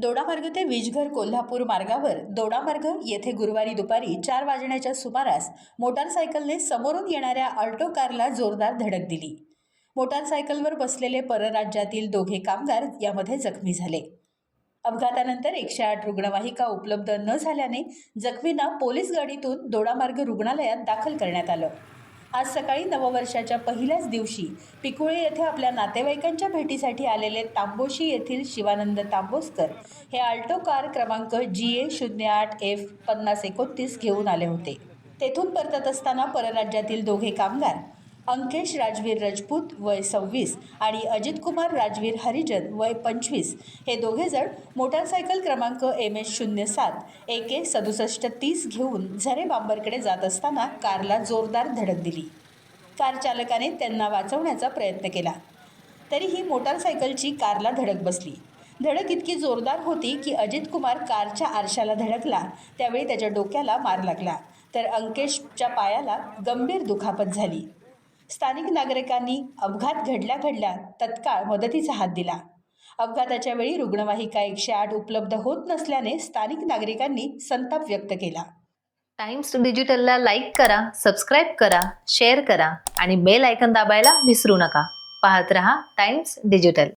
दोडामार्ग ते विजघर कोल्हापूर मार्गावर दोडामार्ग येथे गुरुवारी दुपारी 4 वाजण्याच्या सुमारास मोटारसायकलने समोरून येणाऱ्या अल्टो कारला जोरदार धडक दिली। मोटारसायकलवर बसलेले परराज्यातील दोघे कामगार यामध्ये जखमी झाले। अपघातानंतर 108 रुग्णवाहिका उपलब्ध न झाल्याने जखमींना पोलीस गाडीतून दोडामार्ग रुग्णालयात दाखल करण्यात आलं। आज सकाळी नववर्षाच्या पहिल्याच दिवशी पिकुळे येथे आपल्या नातेवाईकांच्या भेटीसाठी आलेले तांबोशी येथील शिवानंद तांबोस्कर हे अल्टो कार क्रमांक GA08F5029 घेऊन आले होते। तेथून परतत असताना परराज्यातील दोघे कामगार अंकेश राजवीर राजपूत वय 26 आणि अजित कुमार राजवीर हरिजन वय 25 हे दोघे जण मोटारसायकल क्रमांक MS07 AK 6730 घेऊन झरे बांबरकडे जात असताना कारला जोरदार धडक दिली। कार चालकाने त्यांना वाचवण्याचा प्रयत्न केला, तरीही मोटारसायकलची कारला धडक बसली। धडक इतकी जोरदार होती की अजित कुमार कारच्या आरशाला धडकला, त्यावेळी त्याच्या डोक्याला मार लागला, तर अंकेशच्या पायाला गंभीर दुखापत झाली। स्थानिक नागरिकांनी अपघात घडल्या तत्काळ मदतीचा हात दिला। अपघाताच्या वेळी रुग्णवाहिका 108 उपलब्ध होत नसल्याने स्थानिक नागरिकांनी संताप व्यक्त केला। टाइम्स डिजिटलला लाईक करा, सबस्क्राईब करा, शेअर करा आणि बेल आयकॉन दाबायला विसरू नका। पाहत रहा टाइम्स डिजिटल।